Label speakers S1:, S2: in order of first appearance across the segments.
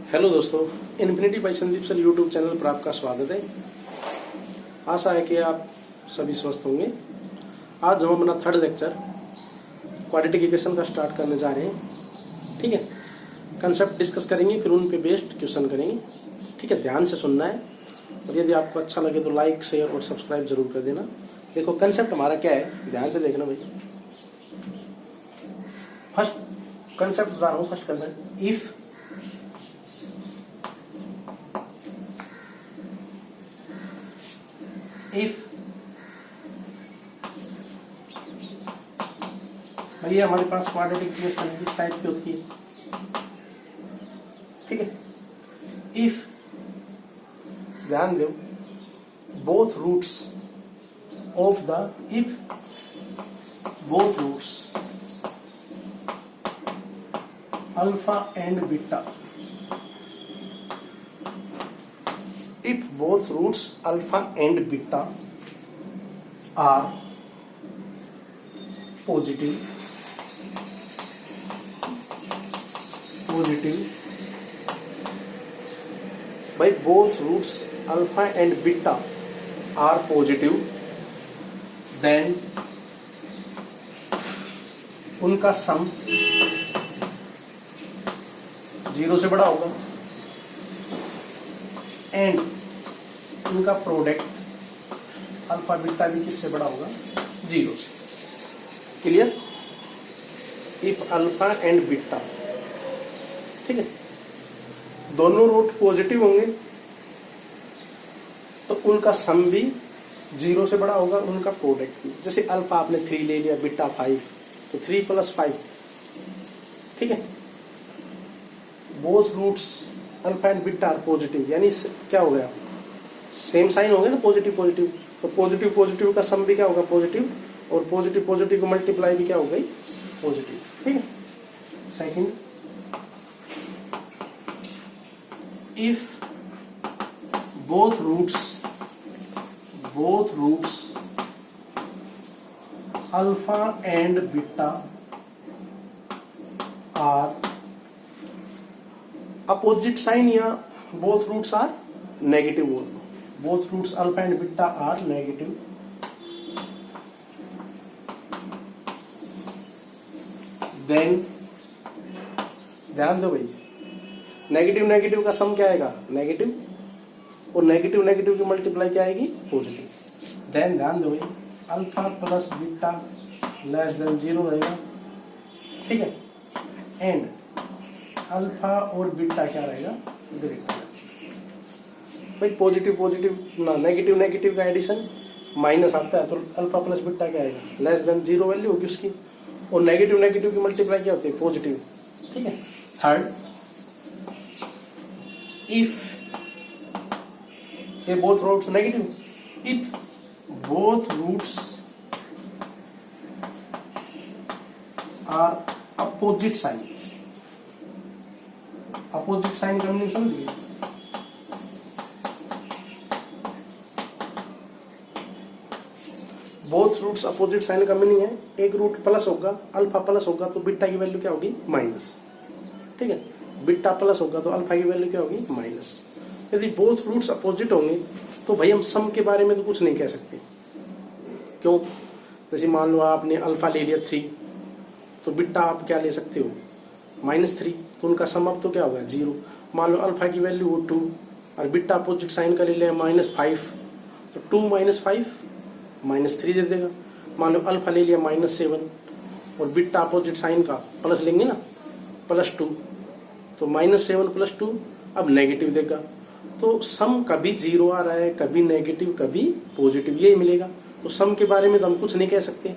S1: Hello दोस्तों, infinity by Sandeep sir YouTube channel पर आपका स्वागत है। आशा है कि आप सभी स्वस्थ होंगे। आज हम अपना थर्ड लेक्चर क्वाड्रेटिक इक्वेशन का स्टार्ट करने जा रहे हैं। ठीक है, कंसेप्ट डिस्कस करेंगे, फिर उन पे बेस्ड क्वेश्चन करेंगे। ठीक है, ध्यान से सुनना है और यदि आपको अच्छा लगे तो लाइक शेयर और सब्सक्राइब जरूर कर देना। देखो कंसेप्ट हमारा क्या है, ध्यान से देखना भाई। फर्स्ट कंसेप्ट बता रहा हूँ। फर्स्ट कंसेप्ट, इफ भैया हमारे पास क्वाड्रेटिक इक्वेशन इस टाइप की होती है। ठीक है, इफ ध्यान दो, both roots of the both roots alpha and beta, if both roots alpha and beta are positive by both roots alpha and beta are positive, then उनका सम 0 से बड़ा होगा एंड उनका प्रोडक्ट अल्फा बीटा भी किससे बड़ा होगा? 0 से। Clear? If alpha and beta, ठीक है, दोनों रूट पॉजिटिव होंगे तो उनका सम भी 0 से बड़ा होगा, उनका प्रोडक्ट भी। जैसे अल्फा आपने 3 ले लिया, बीटा 5, तो 3 + 5। ठीक है, both roots alpha and beta are positive, यानी क्या हो गया? सेम साइन हो गया ना, पॉजिटिव पॉजिटिव। तो पॉजिटिव पॉजिटिव का सम भी क्या होगा? पॉजिटिव, और पॉजिटिव पॉजिटिव को मल्टीप्लाई भी क्या हो गई? पॉजिटिव। ठीक है, second, if both roots alpha and beta are opposite sign, या both roots are negative, both roots alpha and beta are negative, then ध्यान दो भाई, नेगेटिव नेगेटिव का सम क्या आएगा? नेगेटिव, और नेगेटिव नेगेटिव की मल्टीप्लाई क्या आएगी? पॉजिटिव। देन ध्यान दो भाई, alpha plus beta less than 0 रहेगा। ठीक है, एंड अल्फा और बीटा क्या रहेगा? ग्रेटर। भाई पॉजिटिव पॉजिटिव ना, नेगेटिव नेगेटिव का एडिशन माइनस आता है, तो अल्फा प्लस बीटा क्या आएगा? लेस देन 0 वैल्यू होगी उसकी, और नेगेटिव नेगेटिव की मल्टीप्लाई क्या होती है? पॉजिटिव। ठीक है, थर्ड, इफ ये both roots negative, if both roots are opposite sign, opposite sign का मीनिंग समझिए। बोथ रूट्स अपोजिट साइन का मीनिंग है, एक रूट प्लस होगा, अल्फा प्लस होगा तो बीटा की वैल्यू क्या होगी? माइनस। ठीक है, बीटा प्लस होगा तो अल्फा की वैल्यू क्या होगी? माइनस। यदि बोथ रूट्स अपोजिट होंगे तो भाई हम सम के बारे में तो कुछ नहीं कह सकते। क्यों? जैसे मान लो आपने अल्फा ले लिया 3, तो बीटा आप क्या ले सकते हो? -3, तो उनका सम अब तो क्या होगा? 0। मान लो अल्फा की वैल्यू 2 और बीटा अपोजिट साइन का ले लिया -5, तो 2 - 5 -3 दे देगा। मान लो अल्फा ले लिया -7 और बीटा अपोजिट साइन का प्लस लेंगे ना, +2, तो -7 + 2 अब नेगेटिव देगा। तो सम कभी 0 आ रहा है, कभी नेगेटिव, कभी पॉजिटिव, यही मिलेगा। तो सम के बारे में तो हम कुछ नहीं कह सकते,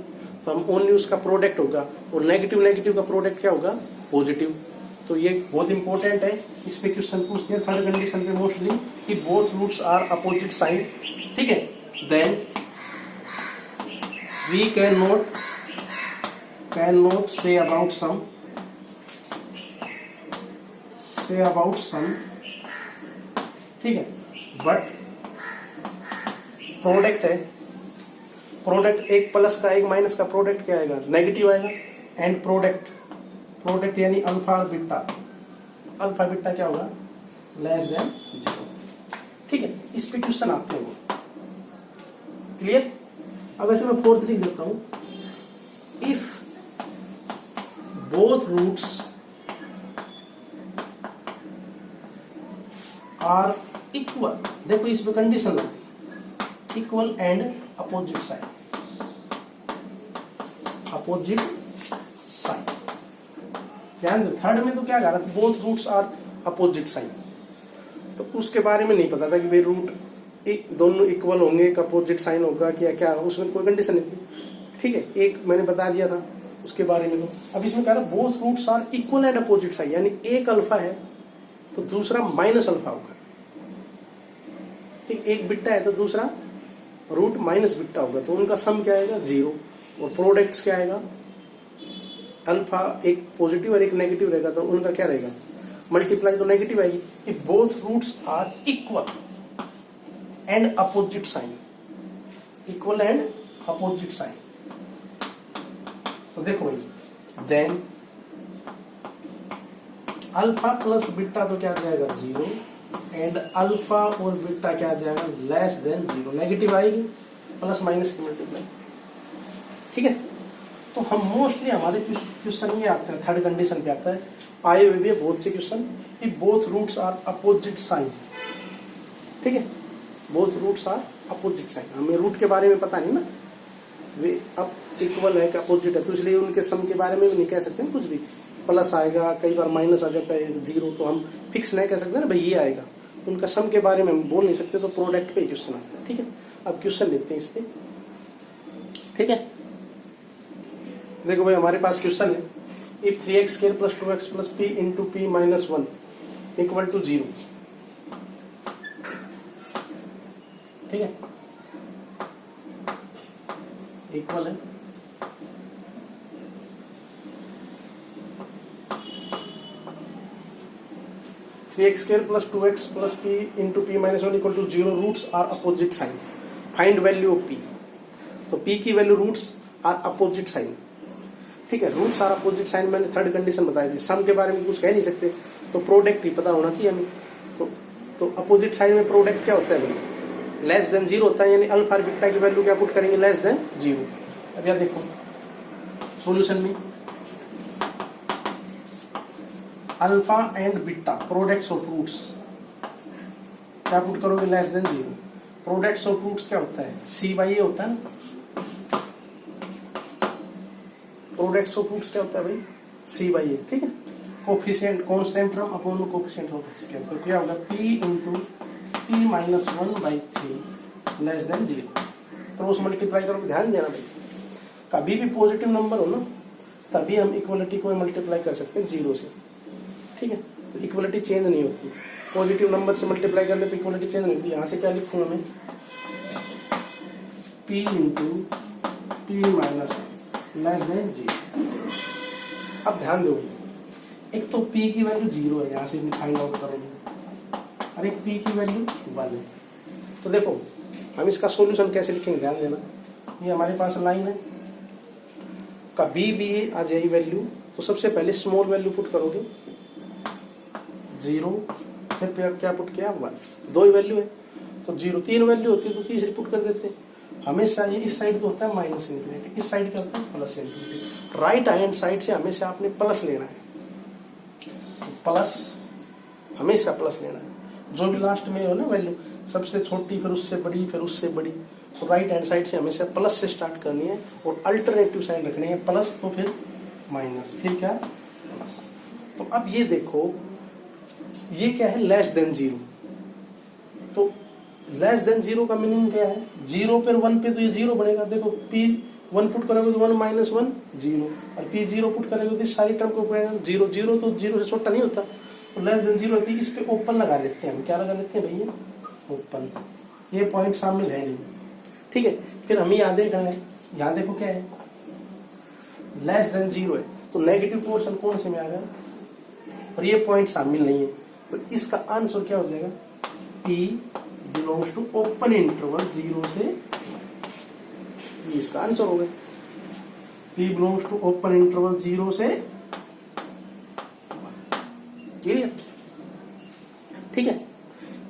S1: तो हम ओनली उसका प्रोडक्ट होगा, और नेगेटिव नेगेटिव का प्रोडक्ट क्या होगा? पॉजिटिव। तो ये बहुत इंपॉर्टेंट है, इस पे क्वेश्चन पूछते हैं थर्ड कंडीशन पे मोस्टली, कि both roots are opposite sign. ठीक है, then we can not say about sum, ठीक है, बट प्रोडक्ट है, प्रोडक्ट एक प्लस का एक माइनस का प्रोडक्ट क्या आएगा? नेगेटिव आएगा। एंड प्रोडक्ट यानी अल्फा और बीटा, अल्फा बीटा क्या होगा? Less than 0। ठीक है, इस पे क्वेश्चन आते हैं वो। क्लियर? अब ऐसे मैं फोर्थ लिख देता हूं, if both roots are equal, देखो इसमें कंडीशन लगती, equal and opposite side, opposite side. ध्यान दो, थर्ड में तो क्या कह रहा था, both roots are opposite side, तो उसके बारे में नहीं पता था कि भाई रूट दोनों इक्वल होंगे, एक अपोजिट साइन होगा क्या क्या, उसमें कोई कंडीशन नहीं थी। ठीक है, एक मैंने बता दिया था उसके बारे में। तो अब इसमें कह रहा both roots are equal and opposite sign, यानी एक अल्फा है तो दूसरा माइनस अल्फा होगा। ठीक, एक बिट्टा है तो दूसरा रूट माइनस बिट्टा होगा, तो उनका सम क्या आएगा 0, और प्रोडक्ट्स क्या आएगा, अल्फा एक पॉजिटिव और एक नेगेटिव रहेगा, तो उनका क्या रहेगा, मल्टीप्लाई तो नेगेटिव आएगी। If both roots are equal and opposite sign, equal and opposite sign, तो देखो भाई, देन अल्फा प्लस बीटा तो क्या आ जाएगा 0, एंड अल्फा और बीटा क्या आ जाएगा लेस देन 0, नेगेटिव आएगी, प्लस माइनस की मल्टीप्लाई। ठीक है, तो हम मोस्टली हमारे क्वेश्चन ये आता है, थर्ड कंडीशन पे आता है, आए हुए भी बहुत से question, if both roots are opposite sign. ठीक है, both roots are opposite sign, हमें रूट के बारे में पता नहीं ना, वे अब इक्वल है कि अपोजिट है, तो इसलिए उनके सम के बारे में भी नहीं कह सकते कुछ भी, प्लस आएगा, कई बार माइनस आ जाता है 0, तो हम फिक्स नहीं कह सकते ना भाई ये आएगा, उनका सम के बारे में हम बोल नहीं सकते, तो प्रोडक्ट पे क्वेश्चन आता है। ठीक है, अब क्वेश्चन लेते हैं इस पे। ठीक है, देखो भाई हमारे पास क्वेश्चन है, if 3x square plus 2x plus p into p minus 1 equal to 0। ठीक है, इक्वल है, three x square plus 2x plus p into p minus 1 equal to 0, roots are opposite sign, find value of p। तो p की value roots are opposite sign. ठीक है, roots are opposite sign मैंने third condition बताई थी, सम के बारे में कुछ कह नहीं सकते, तो प्रोडक्ट ही पता होना चाहिए हमें। तो अपोजिट साइन में प्रोडक्ट क्या होता है भाई, लेस देन 0 होता है, यानी अल्फा और बीटा की वैल्यू क्या पुट करेंगे, लेस देन 0। अब यार देखो सॉल्यूशन में alpha and beta products of roots क्या पुट करोगे, less than 0। Products of roots क्या होता है, c बाई ए होता है ना, प्रोडक्ट्स ऑफ रूट्स क्या होता है भाई, c बाई ए। ठीक है, coefficient constant term upon coefficient of x, तो क्या होगा p into p minus 1/3 less than 0। Cross multiply करोगे, ध्यान देना भाई, कभी भी पॉजिटिव नंबर हो ना तभी हम इक्वलिटी को मल्टीप्लाई कर सकते हैं 0 से। ठीक है, तो इक्वलिटी चेंज नहीं होती, पॉजिटिव नंबर से मल्टीप्लाई करने पे इक्वलिटी चेंज नहीं होती। यहाँ से क्या लिखूंगा मैं, p into p minus less than 0। अब ध्यान दो, एक तो p की वैल्यू 0 है, यहाँ से फाइंड आउट करोगे, और एक p की वैल्यू 1 है। तो देखो हम इसका सॉल्यूशन कैसे लिखेंगे, ध्यान देना, ये हमारे पास लाइन है, कभी भी आ जाए वैल्यू, तो सबसे पहले स्मॉल वैल्यू पुट करोगे 0, फिर क्या पुट किया 1, 2 ही वैल्यू है, तो 0 3 वैल्यू होती है तो तीसरी पुट कर देते हैं। हमेशा ये इस साइड तो होता है माइनस इन्फिनिटी, इस साइड क्या होता है plus infinity. Right hand side से हमेशा आपने प्लस लेना है, प्लस हमेशा प्लस लेना है, जो भी लास्ट में हो ना वैल्यू, सबसे छोटी फिर उससे बड़ी फिर उससे बड़ी, तो राइट हैंड साइड से हमेशा प्लस से स्टार्ट करनी है, और अल्टरनेटिव साइन रखनी है, प्लस तो फिर माइनस, फिर क्या प्लस। तो अब ये देखो, ये क्या है लेस देन 0, तो लेस देन 0 का मीनिंग क्या है, 0 पर 1 पे तो ये 0 बनेगा। देखो p 1 पुट करोगे तो 1 माइनस 1 0, और p 0 पुट करोगे तो सारी टर्म को पड़ेगा 0, 0 तो 0 से छोटा नहीं होता, तो लेस देन 0 होती है। इस पे ओपन लगा लेते हैं हम, क्या लगा लेते हैं भैया, ओपन, ये पॉइंट शामिल है नहीं। ठीक है, फिर हम याद करेंगे, यहाँ देखो क्या है, लेस देन 0 है, तो नेगेटिव पोर्शन कौन से में आ गया, और ये पॉइंट शामिल नहीं है, तो इसका आंसर क्या हो जाएगा, p belongs to open interval 0 से, ये इसका आंसर हो गया, p belongs to open interval 0 से 1। क्लियर? ठीक है,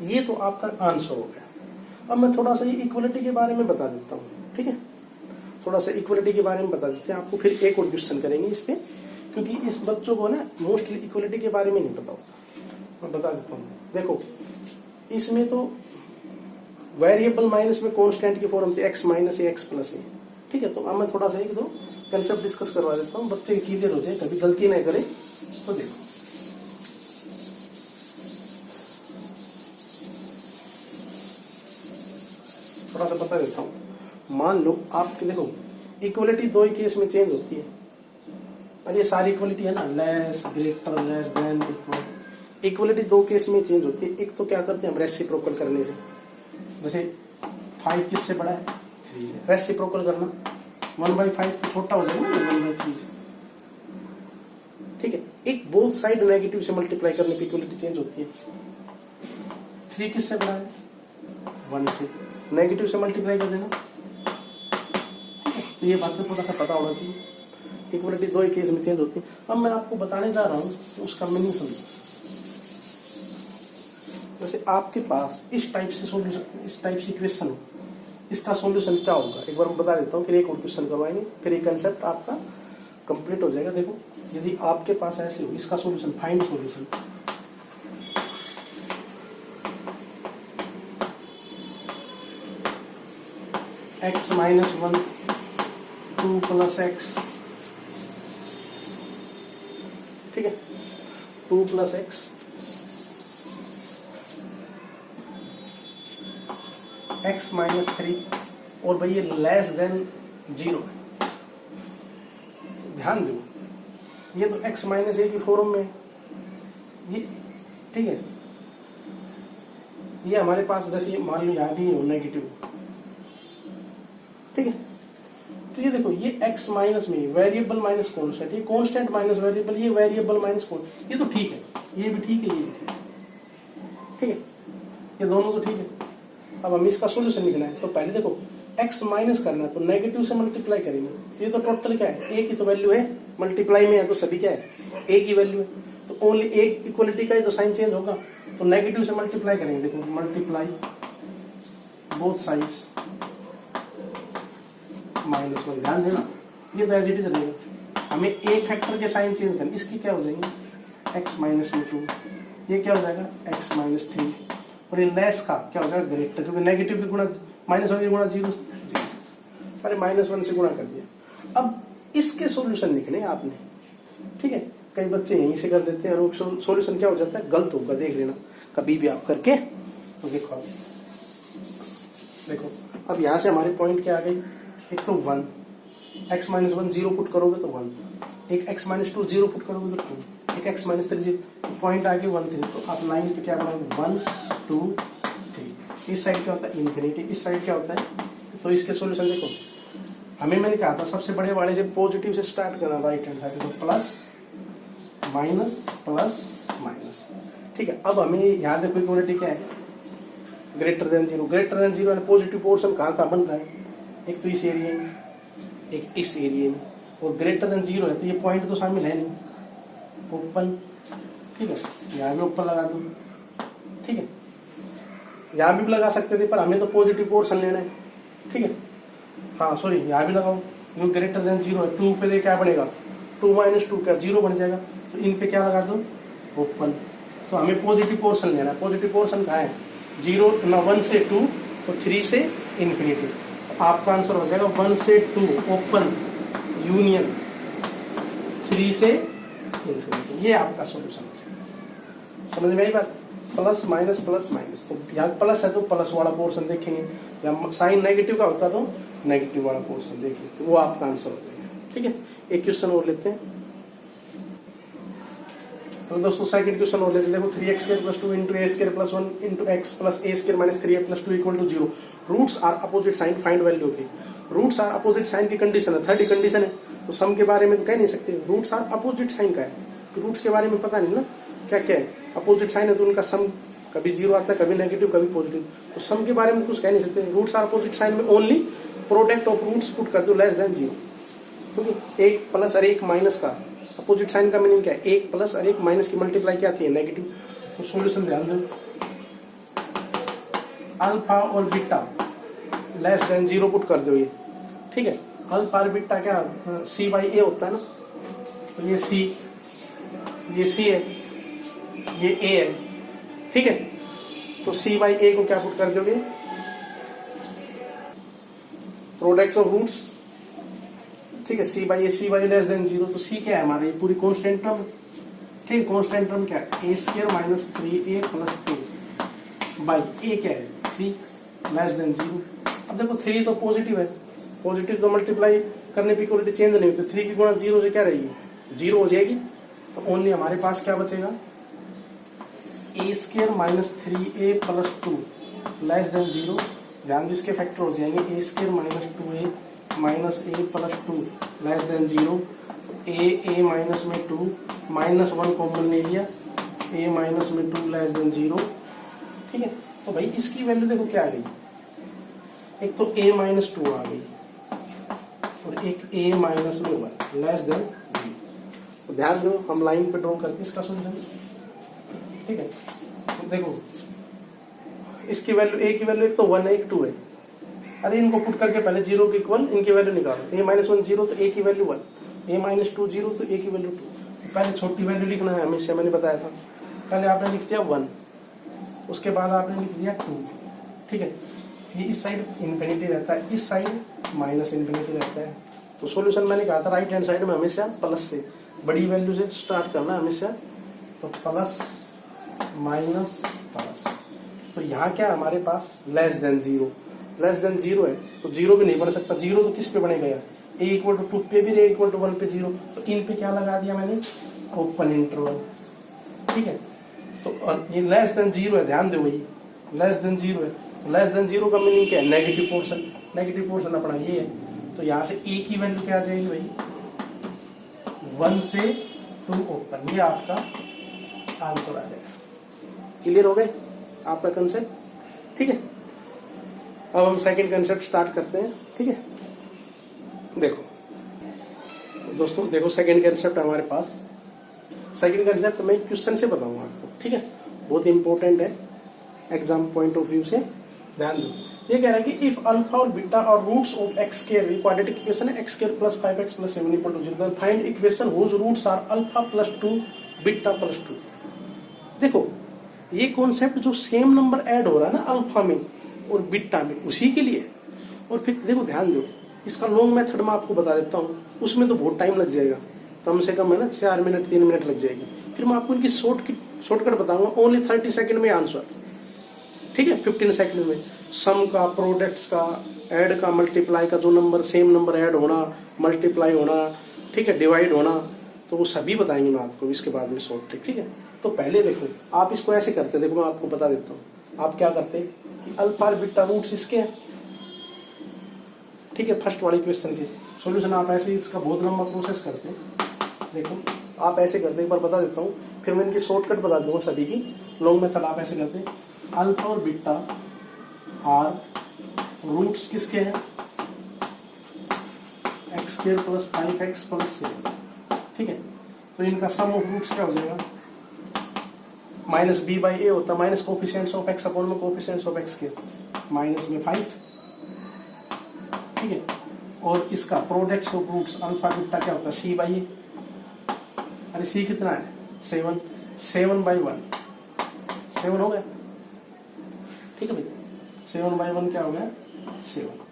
S1: ये तो आपका आंसर हो गया। अब मैं थोड़ा सा ये इक्वलिटी के बारे में बता देता हूँ। ठीक है, थोड़ा सा इक्वलिटी के बारे में बता देते हैं आपको, फिर एक और क्वेश्चन करेंगे इस पे, क्योंकि इस बच्चों को ना मोस्टली इक्वलिटी के बारे में नहीं पता होता। मैं बता देता हूँ, देखो इसमें तो वेरिएबल माइनस में कांस्टेंट की फॉर्म थी x माइनस ए एक्स प्लस ए। ठीक है, तो अब मैं थोड़ा सा एक दो कंसेप्ट डिस्कस करवा देता हूँ, बच्चे क्लियर हो जाए, कभी गलती ना करे। तो देखो थोड़ा सा बता देता हूँ। मान लो आपके, देखो इक्वलिटी दो ही केस में चेंज होती है, और ये सारी इक्वलिटी है ना, less, greater, less than, equal. Equality दो केस में चेंज होती है। एक तो क्या करते हैं हम रेसिप्रोकल करने से, जैसे 5 किससे बड़ा है 3 से, रेसिप्रोकल करना 1/5 तो छोटा हो जाएगा ना 1/3 से। ठीक है, एक बोथ साइड नेगेटिव से मल्टीप्लाई करने पे इक्वलिटी चेंज होती है। 3 किससे बड़ा है 1 से, नेगेटिव से मल्टीप्लाई कर देना। तो ये बात तो थोड़ा सा पता होना चाहिए। इक्वलिटी दो ही केस में चेंज होती है। अब मैं आपको बताने जा रहा हूँ तो उसका मीनिंग समझो। जैसे आपके पास इस टाइप से सॉल्यूशन, इस टाइप से इक्वेशन हो, इसका सॉल्यूशन क्या होगा एक बार मैं बता देता हूँ, फिर एक और क्वेश्चन करवाएंगे, फिर एक कंसेप्ट आपका कंप्लीट हो जाएगा। देखो यदि आपके पास ऐसे हो, इसका solution, find solution. x minus 1 2 plus x, ठीक है, 2 प्लस एक्स, x माइनस 3, और भाई ये लेस देन 0 है। ध्यान दो, ये तो x माइनस ए की फॉर्म में ये, ठीक है, ये हमारे पास जैसे मान लो यहाँ भी हो नेगेटिव, ठीक है। तो ये देखो ये x माइनस में वेरिएबल माइनस कॉन्स्टेंट, ये कॉन्स्टेंट माइनस वेरिएबल, ये वेरिएबल माइनस कॉन्स्टेंट, ये तो ठीक है, ये भी ठीक है, ये भी ठीक है, ठीक है, ये दोनों तो ठीक है। अब हम इसका सॉल्यूशन निकलना है, तो पहले देखो x माइनस करना है तो नेगेटिव से मल्टीप्लाई करेंगे। तो ये तो टोटल क्या है, a की तो वैल्यू है, मल्टीप्लाई में है तो सभी क्या है a की वैल्यू है, तो ओनली एक इक्वलिटी का ही तो साइन चेंज होगा, तो नेगेटिव से मल्टीप्लाई करेंगे। देखो मल्टीप्लाई बोथ साइड्स -1, ध्यान देना ये तो एज इट इज रहेगा। हमें एक फैक्टर के साइन चेंज करना, इसकी क्या हो जाएंगे x माइनस 2, ये क्या हो जाएगा x माइनस 3, और ये लेस का क्या हो जाएगा ग्रेटर, क्योंकि नेगेटिव की गुणा -1 गुणा 0, अरे -1 से गुणा कर दिया। अब इसके सॉल्यूशन लिखने आपने, ठीक है। कई बच्चे यहीं से कर देते हैं और सॉल्यूशन क्या हो जाता है गलत होगा, देख लेना कभी भी आप करके तो देखो। देखो अब यहाँ से हमारे पॉइंट क्या आ गई, एक तो 1, x माइनस 1 0 पुट करोगे तो 1, एक x माइनस 2 0 पुट करोगे तो 2, एक x माइनस 3 0, पॉइंट आ गया 1 3, तो आप 9 पे क्या बनाओगे 1 2 3। इस साइड क्या होता है इन्फिनिटी, इस साइड क्या होता है, तो इसके सॉल्यूशन देखो। हमें मैंने कहा था सबसे बड़े वाले से पॉजिटिव से स्टार्ट करना, राइट हैंड साइड, तो प्लस माइनस प्लस माइनस, ठीक है। अब हमें यहाँ देखो इक्वलिटी क्या है ग्रेटर देन 0, ग्रेटर देन 0 यानी पॉजिटिव पोर्शन कहाँ कहाँ बन रहा है, एक तो इस एरिया में, एक इस एरिया में, और ग्रेटर देन 0 है तो ये पॉइंट तो शामिल है नहीं, ओपन, ठीक है, यहाँ भी ऊपर लगा दूँ, ठीक है, यहाँ भी लगा सकते थे पर हमें तो पॉजिटिव पोर्शन लेना है, ठीक है। हाँ सॉरी यहाँ भी लगाओ, जो ग्रेटर देन 0 है, 2 पे क्या बनेगा 2 माइनस 2 क्या 0 बन जाएगा, तो इन पे क्या लगा दो ओपन। तो हमें पॉजिटिव पोर्शन लेना है, पॉजिटिव पोर्शन कहाँ है 0 ना 1 से 2 तो 3 से इन्फिनिटी, तो आपका आंसर हो जाएगा 1 से 2 ओपन यूनियन 3 से इन्फिनिटी, ये आपका सॉल्यूशन है। समझ में आई बात, प्लस माइनस, तो यहाँ प्लस है तो प्लस वाला पोर्शन देखेंगे, या साइन नेगेटिव का होता तो नेगेटिव वाला पोर्शन देख लेते, वो आपका आंसर हो जाएगा, ठीक है। एक क्वेश्चन और लेते हैं, तो दोस्तों सेकंड क्वेश्चन और लेते हैं। देखो 3x² + 2 * a² + 1 * x + a² - 3a + 2 = 0, roots are opposite sign, find value की। रूट्स आर अपोजिट साइन की कंडीशन है, थर्ड कंडीशन है, तो सम के बारे में तो कह नहीं सकते, रूट्स आर अपोजिट साइन का है, तो रूट्स के बारे में पता नहीं ना क्या क्या है, अपोजिट साइन है तो उनका सम कभी 0 आता है, कभी नेगेटिव कभी पॉजिटिव, तो सम के बारे में कुछ कह नहीं सकते। रूट्स आर अपोजिट साइन में only product of roots put कर दो लेस देन 0, क्योंकि एक प्लस और एक माइनस का अपोजिट साइन का मीनिंग क्या है, एक प्लस और एक माइनस की मल्टीप्लाई क्या थी नेगेटिव। तो सॉल्यूशन ध्यान दो, अल्फा और बीटा लेस देन 0 पुट कर दो ये, ठीक है। अल्फा और बीटा क्या सी बाई ए होता है ना, तो ये सी है, ये ए है, ठीक है। तो सी बाई ए को क्या पुट कर दोगे, प्रोडक्ट ऑफ रूट्स, ठीक है। सी बाई ए लेस देन 0, तो सी क्या है हमारे, ये पूरी कॉन्स्टेंट टर्म, ठीक है। कॉन्स्टेंट टर्म क्या है, a square minus 3a plus 2 by a क्या है 3 लेस देन 0। अब देखो 3 तो पॉजिटिव है, पॉजिटिव तो मल्टीप्लाई करने पे इक्वलिटी चेंज नहीं होती, 3 की गुणा 0 से क्या रहेगी, 0 हो जाएगी। तो ओनली हमारे पास क्या बचेगा, a square minus 3a plus 2 less than 0। ध्यान दो इसके फैक्टर हो जाएंगे, a square minus 2a minus a plus 2 less than 0। A minus में 2 माइनस 1 कॉमन ले लिया, a माइनस में 2 लेस देन 0, ठीक है। तो भाई इसकी वैल्यू देखो क्या आ गई, एक तो a माइनस 2 आ गई और एक a माइनस में 1 लेस देन 0। तो ध्यान दो हम लाइन पे ड्रॉ करके इसका सोल्यूशन, ठीक है। तो देखो इसकी वैल्यू a की वैल्यू एक तो 1 है एक 2 है, अरे इनको पुट करके पहले 0 के इक्वल इनकी वैल्यू निकालो, a माइनस 1 0 तो a की वैल्यू 1, a माइनस 2 0 तो a की वैल्यू 2। पहले छोटी वैल्यू लिखना है हमेशा, मैंने बताया था, पहले आपने लिख दिया 1, उसके बाद आपने लिख दिया 2, ठीक है। ये इस साइड इन्फिनिटी रहता है, इस साइड माइनस इन्फिनिटी रहता है। तो सॉल्यूशन मैंने कहा था राइट हैंड साइड में हमेशा प्लस से, बड़ी वैल्यू से स्टार्ट करना हमेशा, तो प्लस माइनस प्लस। तो यहाँ क्या हमारे पास लेस देन 0, लेस देन 0 है तो 0 भी नहीं बन सकता, 0 तो किस पे बनेगा यार, a इक्वल टू 2 पे भी, a इक्वल टू 1 पे 0, तो इन पे क्या लगा दिया मैंने, ओपन इंटरवल, ठीक है। तो ये लेस देन 0 है, ध्यान दो भाई लेस देन 0 है, लेस देन 0 का मीनिंग क्या है, नेगेटिव पोर्शन, नेगेटिव पोर्शन अपना ये है। तो यहाँ से a की वैल्यू क्या आ जाएगी भाई, 1 से 2 ओपन, ये आपका आंसर आ जाएगा। क्लियर हो गए आपका कंसेप्ट, ठीक है। अब हम सेकंड कंसेप्ट स्टार्ट करते हैं, ठीक है। देखो दोस्तों, देखो सेकंड कंसेप्ट हमारे पास, सेकंड कंसेप्ट मैं क्वेश्चन से बताऊंगा आपको, ठीक है। बहुत इंपॉर्टेंट है एग्जाम पॉइंट ऑफ व्यू से, ध्यान दो। ये कह रहा है कि इफ अल्फा और बीटा और roots of x square, quadratic equation है, x square plus 5x plus 7 equal to 0, then find equation whose roots are alpha plus 2 beta plus 2। देखो ये कॉन्सेप्ट जो सेम नंबर ऐड हो रहा है ना अल्फा में और बीटा में, उसी के लिए। और फिर देखो ध्यान दो, इसका लॉन्ग मेथड मैं आपको बता देता हूँ, उसमें तो बहुत टाइम लग जाएगा, कम से कम है ना 4 मिनट 3 मिनट लग जाएगी। फिर मैं आपको इनकी शॉर्टकट बताऊंगा, ओनली 30 सेकंड में आंसर, ठीक है। 15 सेकंड में सम का, प्रोडक्ट्स का, ऐड का, मल्टीप्लाई का, जो नंबर सेम नंबर ऐड होना, मल्टीप्लाई होना, ठीक है, डिवाइड होना, तो वो सभी बताएंगे मैं आपको इसके बाद में शॉर्ट ट्रिक, ठीक है। तो पहले देखो आप इसको ऐसे करते, देखो मैं आपको बता देता हूँ। आप क्या करते कि अल्फा और बीटा रूट्स इसके हैं, ठीक है, फर्स्ट वाले क्वेश्चन के सॉल्यूशन आप ऐसे इसका बहुत लंबा प्रोसेस करते हैं। देखो आप ऐसे करते, एक बार बता देता हूँ, फिर मैं इनकी शॉर्टकट बता दूंगा सभी की। लॉन्ग मेथड आप ऐसे करते, अल्फा और बीटा आर रूट्स किसके हैं, x square plus 5x plus 7, ठीक है। तो इनका सम ऑफ रूट्स क्या हो जाएगा, माइनस b बाई ए होता है, minus coefficients of x upon में कोफिशिएंट्स ऑफ x के, माइनस में 5, ठीक है। और इसका products of roots alpha beta क्या होता है, c बाई ए, अरे c कितना है 7, 7 बाई 1 7 हो गया, ठीक है भाई। 7 बाई 1 क्या हो गया 7,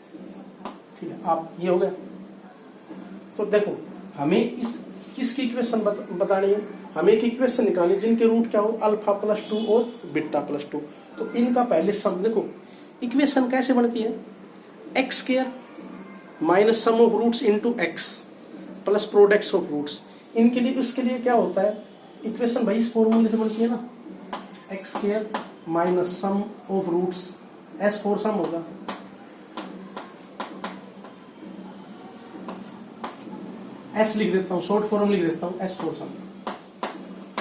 S1: ठीक है। आप ये हो गया। तो देखो हमें इस किसकी इक्वेशन बतानी है, हमें एक इक्वेशन निकालनी जिनके रूट क्या हो, अल्फा प्लस 2 और बीटा प्लस 2। तो इनका पहले सम, देखो इक्वेशन कैसे बनती है, x square minus sum of roots into x plus products of roots. इनके लिए उसके लिए क्या होता है इक्वेशन भाई, इस फॉर्मूले से बनती है ना, x square minus sum of roots, S for sum होगा, एस लिख देता हूँ, शॉर्ट फॉर्म लिख देता हूँ, S for sum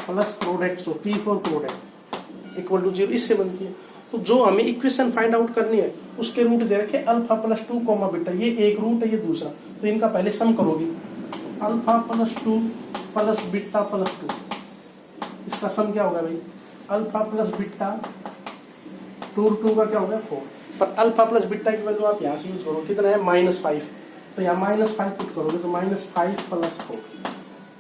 S1: plus products of, P for product equal to 0, इससे बनती है। तो जो हमें इक्वेशन फाइंड आउट करनी है उसके रूट दे रखे अल्फा प्लस 2 कॉमा बीटा, ये एक रूट है ये दूसरा, तो इनका पहले सम करोगे, alpha plus 2 plus beta plus 2, इसका सम क्या होगा भाई, अल्फा प्लस बीटा 2 का क्या हो गया 4, पर अल्फा प्लस बीटा की वैल्यू आप यहाँ से यूज करो, कितना है -5, तो यहाँ -5 पुट करोगे तो -5 + 4,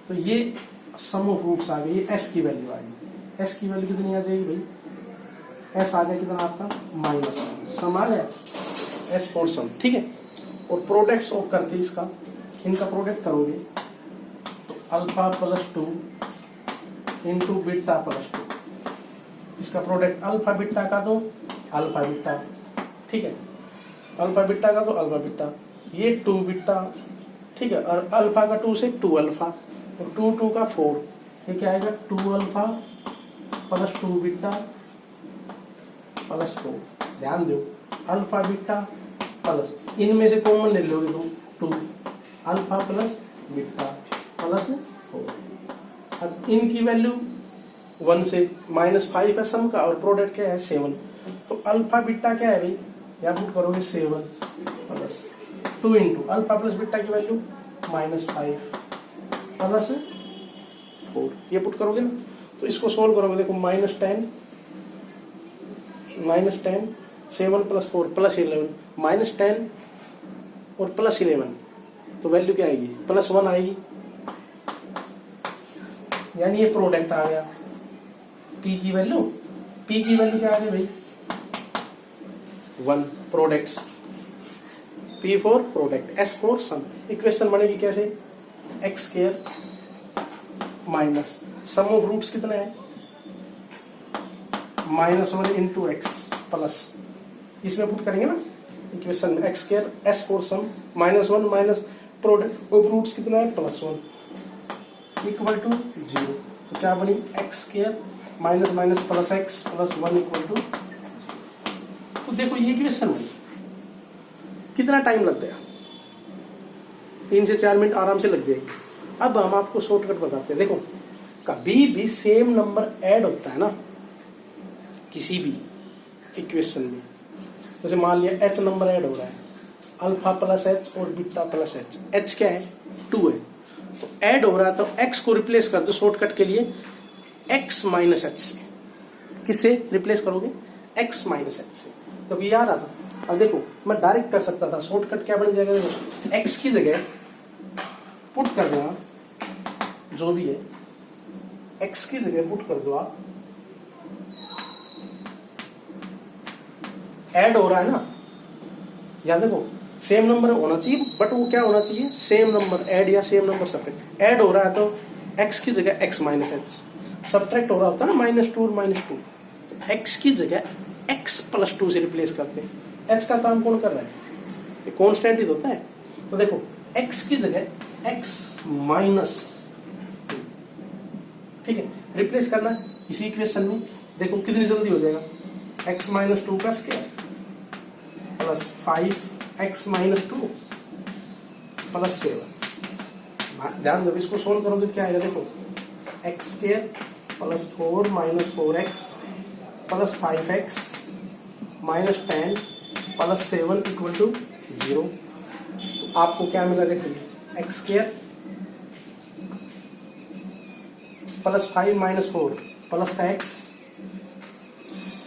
S1: तो ये सम ऑफ रूट्स आ गई, ये एस की वैल्यू आ गई। एस की वैल्यू कितनी आ जाएगी भाई, एस आ जाए कितना आपका -1, सम आ गया एस फॉर सम, ठीक है। और प्रोडक्ट ऑफ करते इसका, इनका प्रोडक्ट करोगे तो अल्फा + 2 इंटू बीटा + 2, इसका प्रोडक्ट अल्फा बीटा का तो अल्फा बीटा, ठीक है, अल्फा बीटा का तो अल्फा बीटा, ये 2 बीटा, ठीक है, और अल्फा का 2 से 2 अल्फा, और 2 का 4, ये क्या आएगा 2 अल्फा + 2 बीटा + 4। ध्यान दो, अल्फा बीटा प्लस, इनमें से कॉमन ले लोगे तो 2 अल्फा प्लस बीटा + 4। अब इनकी वैल्यू 1 से -5 है सम का, और प्रोडक्ट क्या है 7, तो अल्फा बीटा क्या है भाई, यहाँ पुट करोगे 7 plus 2 into alpha plus beta की वैल्यू -5 प्लस 4, ये पुट करोगे ना, तो इसको सोल्व करोगे, देखो -10 7 + 4 + 11, -10 और +11, तो वैल्यू क्या आएगी +1 आएगी, यानी ये प्रोडक्ट आ गया। P की वैल्यू क्या आ गई भाई 1, products, P for product, S for sum. Equation बनेगी कैसे, x² minus sum of roots कितना है -1 इंटू x प्लस, इसमें पुट करेंगे ना इक्वेशन में x² S for sum -1 minus product of roots कितना है +1 इक्वल टू 0, तो क्या बनी x² minus minus plus x + 1 equal to. तो देखो ये इक्वेशन बनी, कितना टाइम लग गया, 3 से 4 मिनट आराम से लग जाएगी। अब हम आपको शॉर्टकट बताते हैं, देखो कभी भी सेम नंबर ऐड होता है ना किसी भी इक्वेशन में, जैसे मान लिया h नंबर ऐड हो रहा है, अल्फा प्लस h और बीटा प्लस h, h क्या है 2 है, तो ऐड हो रहा है, तो x को रिप्लेस कर दो शॉर्टकट के लिए x माइनस h से, किससे रिप्लेस करोगे x माइनस h से, तो ये आ रहा था। अब देखो मैं डायरेक्ट कर सकता था, शॉर्टकट क्या बन जाएगा, देखो x की जगह पुट कर दो आप, जो भी है x की जगह पुट कर दो आप, ऐड हो रहा है ना, याद देखो सेम नंबर होना चाहिए, बट वो क्या होना चाहिए सेम नंबर ऐड या सेम नंबर सब्ट्रैक्ट। ऐड हो रहा है तो x की जगह x माइनस h, सब्ट्रैक्ट हो रहा होता है ना -2 और -2, तो x की जगह x + 2 से रिप्लेस करते हैं। h का काम कौन कर रहा है, ये कांस्टेंट ही तो होता है, तो देखो x की जगह x -2, ठीक है, रिप्लेस करना इसी इक्वेशन में, देखो कितनी जल्दी हो जाएगा, x -2 का स्क्वायर प्लस 5x -2 प्लस 7। ध्यान दो, इसको सोल्व करोगे तो क्या आएगा, देखो x² + 4 - 4x plus 5x -10 plus 7 equal to 0। तो आपको क्या मिला, देखो x² प्लस 5 - 4 प्लस का x,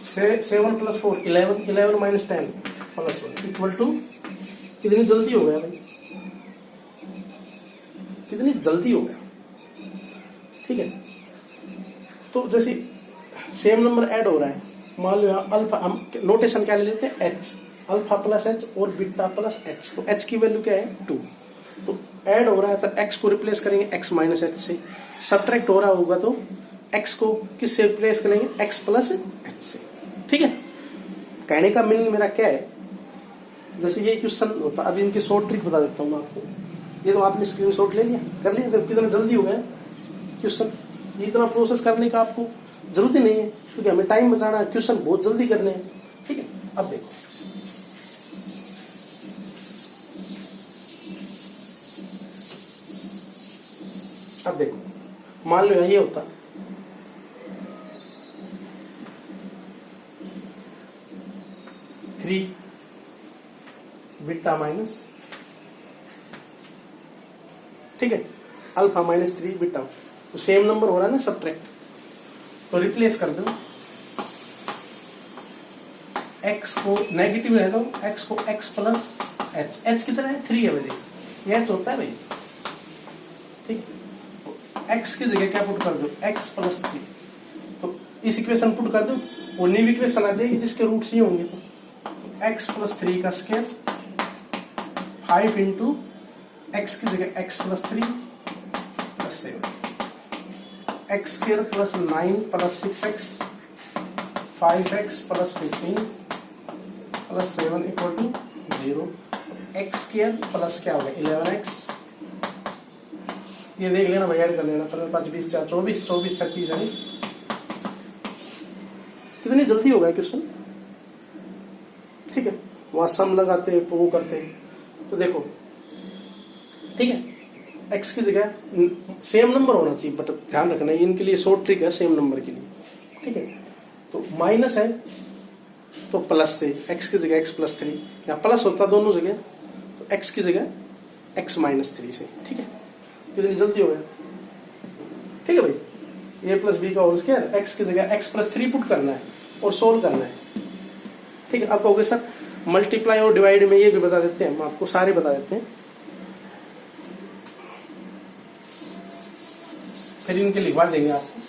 S1: 7 + 4 11, 11 - 10 प्लस 1 इक्वल टू, कितनी जल्दी हो गया भाई, कितनी जल्दी हो गया, ठीक है। तो जैसे सेम नंबर ऐड हो रहा है, मान लो अल्फा, हम नोटेशन क्या ले लेते हैं h, अल्फा प्लस h और बीटा प्लस h, तो h की वैल्यू क्या है 2, तो ऐड हो रहा है तो x को रिप्लेस करेंगे x माइनस h से, सब्ट्रैक्ट हो रहा होगा तो x को किससे रिप्लेस करेंगे x प्लस h से, ठीक है। कहने का मीनिंग मेरा क्या है, जैसे ये क्वेश्चन होता, अभी इनकी शॉर्ट ट्रिक बता देता हूँ मैं आपको। ये तो आपने स्क्रीनशॉट ले लिया, कर लिया, कितना जल्दी हो गया क्वेश्चन, इतना प्रोसेस करने का आपको जरूरत ही नहीं है, क्योंकि हमें टाइम बचाना है, क्वेश्चन बहुत जल्दी करने हैं, ठीक है। अब देखो मान लो ये होता, थ्री बीटा माइनस, ठीक है, अल्फा -3 बीटा, तो सेम नंबर हो रहा है ना सब्ट्रैक्ट, तो रिप्लेस कर दो x को नेगेटिव है तो x को x प्लस एच, एच कितना है 3 है भाई, ये एच होता है भाई, ठीक। x की जगह क्या पुट कर दो x प्लस 3, तो इस इक्वेशन पुट कर दो, वो न्यू इक्वेशन आ जाएगी जिसके रूट्स ये होंगे, तो x प्लस 3 का स्क्वायर 5 इंटू x की जगह x plus 3 plus 7, x square plus 9 plus 6x 5x plus 15 plus 7 equal to 0, x square plus क्या होगा 11x, ये देख लेना भैया, कर लेना 15 5 20 4 24 24 36 है, कितनी जल्दी होगा क्वेश्चन, ठीक है। वहां सम लगाते वो करते, तो देखो ठीक है, x की जगह सेम नंबर होना चाहिए, बट ध्यान रखना इनके लिए शॉर्ट ट्रिक है सेम नंबर के लिए, ठीक है। तो माइनस है तो प्लस से x की जगह x प्लस 3, या प्लस होता दोनों जगह, तो x की जगह x माइनस 3 से, ठीक है। कितनी जल्दी हो गया, ठीक है भाई। a प्लस बी का होल स्क्वायर, x की जगह x प्लस 3 पुट करना है और सोल्व करना है, ठीक है। आप कहोगे सर मल्टीप्लाई और डिवाइड में ये भी बता देते हैं, हम आपको सारे बता देते हैं, फिर इनके लिखवा देंगे आपको।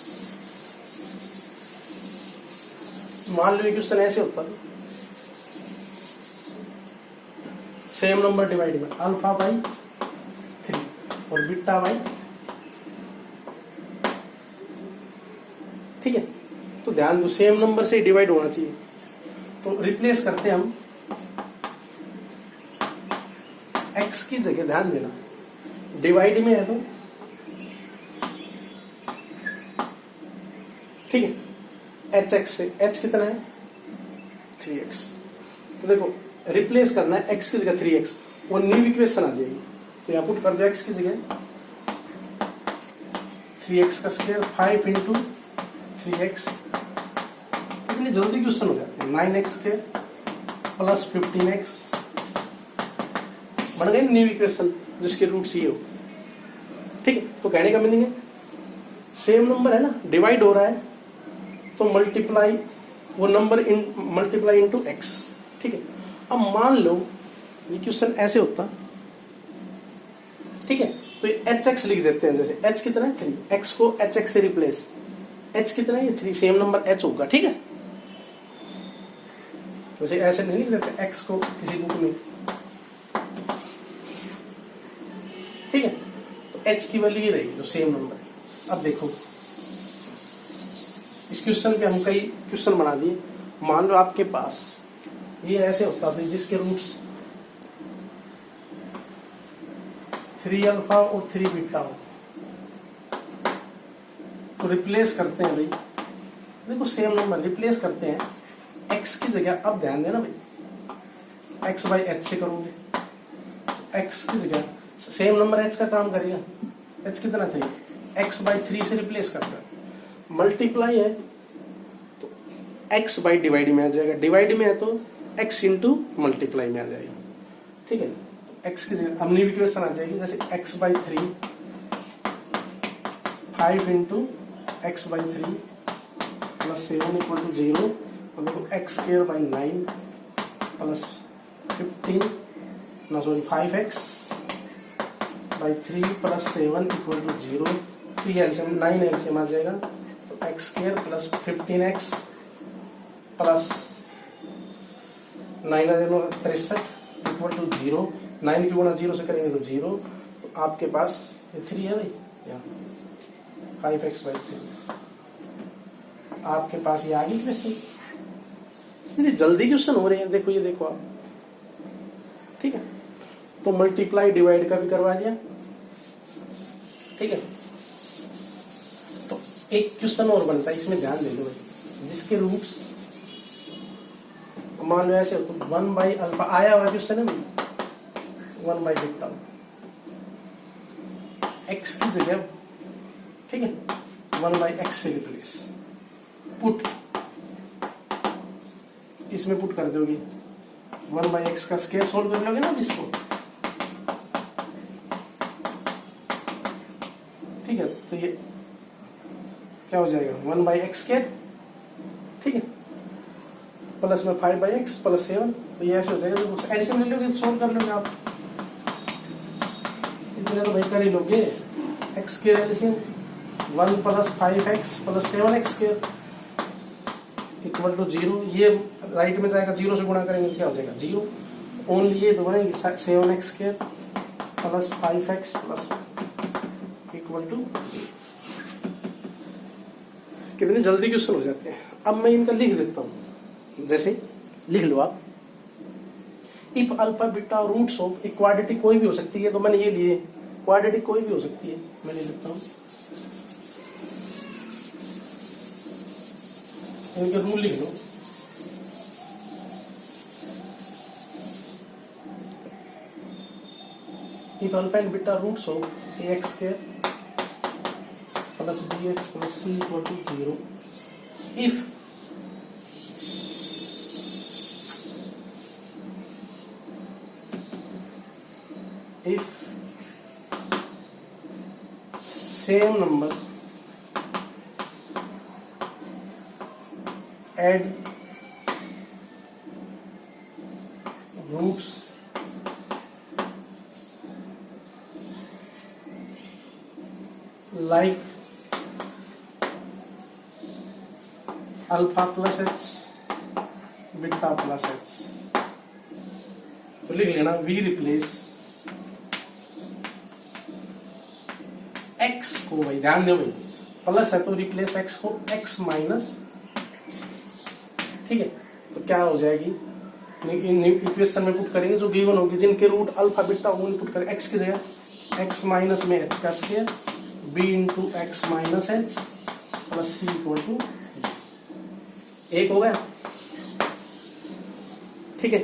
S1: मान लो क्वेश्चन ऐसे होता है, सेम नंबर डिवाइड में अल्फा बाई 3 और बीटा बाई, ठीक है। तो ध्यान दो सेम नंबर से डिवाइड होना चाहिए, तो रिप्लेस करते हैं हम x की जगह, ध्यान देना डिवाइड में है तो, ठीक है, hx से h कितना है 3x, तो देखो रिप्लेस करना है x की जगह 3x, वो न्यू इक्वेशन आ जाएगी, तो यहाँ पुट कर दो x की जगह 3x का स्क्वायर 5 इंटू 3x, कितनी जल्दी क्वेश्चन हो जाता है, 9x के प्लस 15x, बन गई न्यू इक्वेशन जिसके रूट्स ये हो, ठीक है। तो कहने का मीनिंग है सेम नंबर है ना, डिवाइड हो रहा है तो मल्टीप्लाई वो number in multiply into x, ठीक है। अब मान लो ये क्वेश्चन ऐसे होता, ठीक है, तो ये hx लिख देते हैं, जैसे h कितना है 3, x को hx से रिप्लेस, h कितना है ये 3, सेम नंबर h होगा, ठीक है। वैसे ऐसे नहीं लिख देते x को किसी बुक में, ठीक है। तो h की वैल्यू ये रहेगी जो सेम नंबर है। अब देखो इस क्वेश्चन पे हम कई क्वेश्चन बना दिए, मान लो आपके पास ये ऐसे होता था जिसके रूट्स 3 अल्फा और 3 बीटा हो, तो रिप्लेस करते हैं भाई, देखो सेम नंबर रिप्लेस करते हैं, x की जगह, अब ध्यान देना भाई x बाई h से करोगे, x की जगह सेम नंबर h का काम करेगा, h कितना था x बाई 3 से रिप्लेस करता है, मल्टीप्लाई है तो x बाई डिवाइड में आ जाएगा, डिवाइड में है तो x इंटू मल्टीप्लाई में आ जाएगा, ठीक है। तो x की जगह अब न्यू इक्वेशन आ जाएगी, जैसे x by 3 5 into x by 3 plus 7 equal to 0, और देखो x स्क्वायर बाई 9 प्लस 15 ना sorry 5x by 3 plus 7 equal to 0, तो ये एलसीएम 9 एलसीएम आ जाएगा, तो x square plus 15x plus 9 63 equal to 0, 9 की गुणा 0 से करेंगे तो 0, तो आपके पास ये 3 है भाई, यहाँ 5x बाई 3, आपके पास ये आ गई क्वेश्चन। इतनी जल्दी क्वेश्चन हो रहे हैं, देखो ये देखो आप, ठीक है। तो मल्टीप्लाई डिवाइड का भी करवा दिया, ठीक है। तो एक क्वेश्चन और बनता है, इसमें ध्यान दे लो, जिसके रूट्स मान लो ऐसे हो तो 1 बाई अल्फा आया हुआ क्वेश्चन है, 1 बाई बीटा x की जगह, ठीक है, 1 बाई x से रिप्लेस, पुट इसमें पुट कर दोगे 1 बाई एक्स का स्क्वायर, सोल्व कर लोगे ना इसको, ठीक है। तो ये क्या हो जाएगा 1 बाई एक्स स्क्वायर, ठीक है। प्लस में 5/x प्लस 7, तो ये ऐसे हो जाएगा। तो एडिशन ले लोगे तो सोल्व कर लोगे आप, इतने तो भाई कर ही लोगे। एक्स के addition 1 plus 5x plus 7x square equal to 0। ये राइट में जाएगा, 0 से गुणा करेंगे तो क्या हो जाएगा 0। ओनली ये तो बनेगी 7x square plus 5x plus equal to. कितनी जल्दी क्वेश्चन हो जाते हैं। अब मैं इनका लिख देता हूं, जैसे लिख लो आप, if alpha beta roots of एक क्वाड्रेटिक कोई भी हो सकती है, तो मैंने ये लिए क्वाड्रेटिक कोई भी हो सकती है, मैं ले लेता हूं। इनके रूल लिख लो। If alpha and beta roots of ax square plus bx plus c equal to 0, if same number add roots like alpha plus h beta plus h, तो लिख लेना वी रिप्लेस x को, भाई ध्यान दो भाई, प्लस है तो रिप्लेस x को x माइनस h, ठीक है। तो क्या हो जाएगी, इन इक्वेशन में पुट करेंगे जो गिवन होगी, जिनके रूट अल्फा बीटा उन पुट करेंगे। x की जगह x माइनस में h का square b into x minus h plus c equal to 1 हो गया, ठीक है।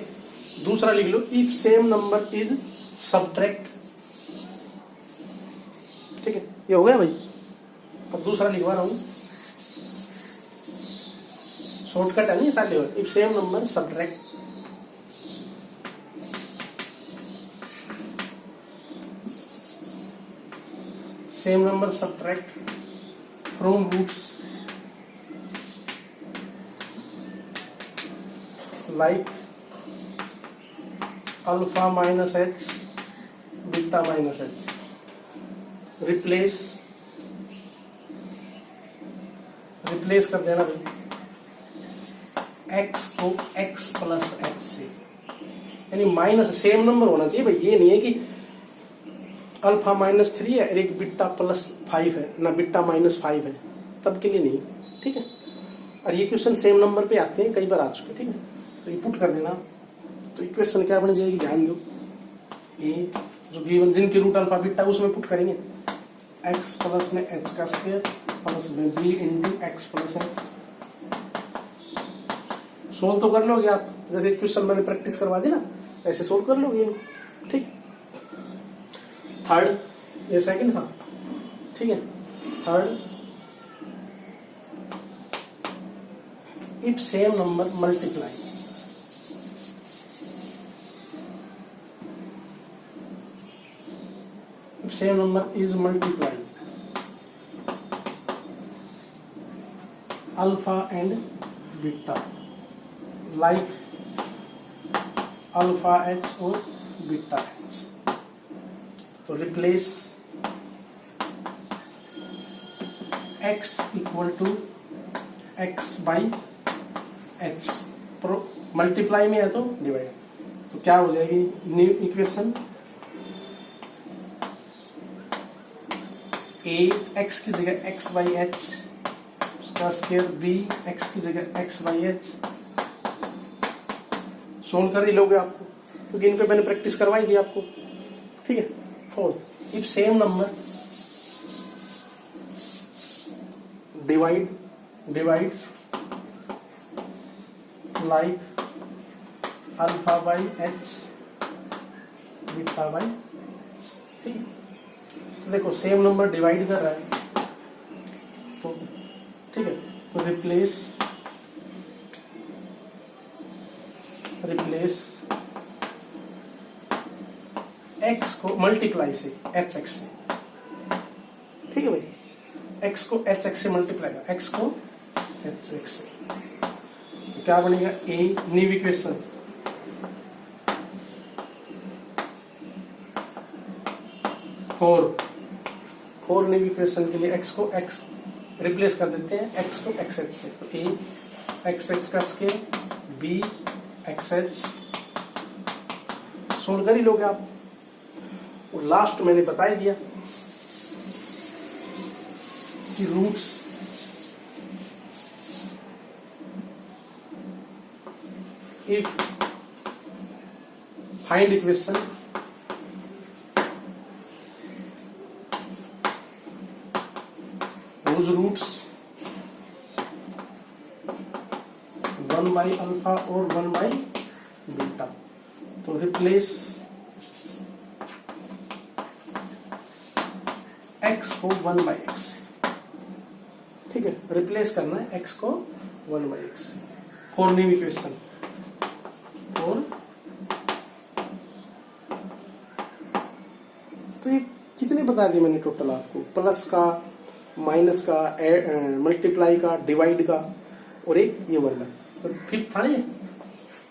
S1: दूसरा लिख लो, if same number is subtract, ठीक है, ये हो गया भाई। अब दूसरा लिखवा रहा हूं, शॉर्टकट है नहीं सारे level. If same number subtract, same number subtract from roots like alpha minus H beta minus H, replace कर देना x को x प्लस h से, यानी माइनस सेम नंबर होना चाहिए भाई। ये नहीं है कि अल्फा माइनस 3 है और एक बीटा प्लस 5 है ना, बीटा माइनस 5 है, तब के लिए नहीं, ठीक है। और ये क्वेश्चन सेम नंबर पे आते हैं, कई बार आ चुके, ठीक है। तो ये पुट कर देना, तो इक्वेशन क्या बन जाएगी, ध्यान दो। ये जो गिवन जिनके रूट अल्फा बीटा उसमें पुट करेंगे x प्लस में h का स्क्वायर प्लस में b into x plus h। Solve तो कर लोगे आप, जैसे क्वेश्चन मैंने प्रैक्टिस करवा दी ना, ऐसे सोल्व कर लोगे इनको, ठीक। थर्ड, ये सेकंड था, ठीक है। Third, if same number multiply, if same number is multiplied alpha and beta like alpha h or beta h, तो replace x equal to x by h, multiply में है तो डिवाइड, तो क्या हो जाएगी न्यू इक्वेशन, a x की जगह x बाई एच उसका स्क्वायर, b x की जगह x बाई एच। सोल्व कर ही लोगे आपको, क्योंकि इन पे मैंने प्रैक्टिस करवाई दी आपको, ठीक है। Fourth, if same number divide like alpha by H beta by H, ठीक है। देखो सेम नंबर डिवाइड कर रहा है, तो ठीक है, तो रिप्लेस x को मल्टीप्लाई से hx से, ठीक है भाई। x को hx से मल्टीप्लाई कर, x को hx से, तो क्या बनेगा, a new equation, four new equation के लिए एक्स को एक्स रिप्लेस कर देते हैं, एक्स को एक्स एच से, तो ए एक्स एच का scale, B x H, solve कर ही लोगे आप। और लास्ट मैंने बता ही दिया कि roots if find equation whose roots 1 by alpha और 1 by बीटा, तो रिप्लेस x को 1 by x, ठीक है, रिप्लेस करना है x को 1 by x for new equation, और तो ये कितने बता दिए मैंने टोटल आपको, प्लस का, माइनस का, मल्टीप्लाई का, डिवाइड का, और एक ये वाला, तो फिफ्थ था ये,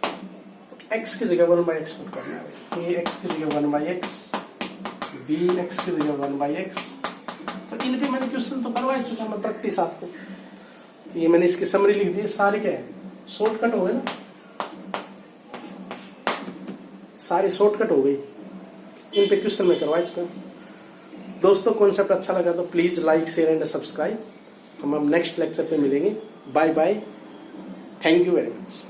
S1: तो x की जगह 1 by x पुट करना है, a x की जगह 1 by x, b x की जगह 1 by x, तो इन पे मैंने क्वेश्चन तो करवा चुका मैं प्रैक्टिस आपको, तो ये मैंने इसकी समरी लिख दी, सारे क्या है शॉर्टकट हो गए ना, सारी शॉर्टकट हो गई, इन पे क्वेश्चन में करवा चुका। दोस्तों कॉन्सेप्ट अच्छा लगा तो please like share and subscribe, हम नेक्स्ट लेक्चर पे मिलेंगे, bye bye, thank you very much.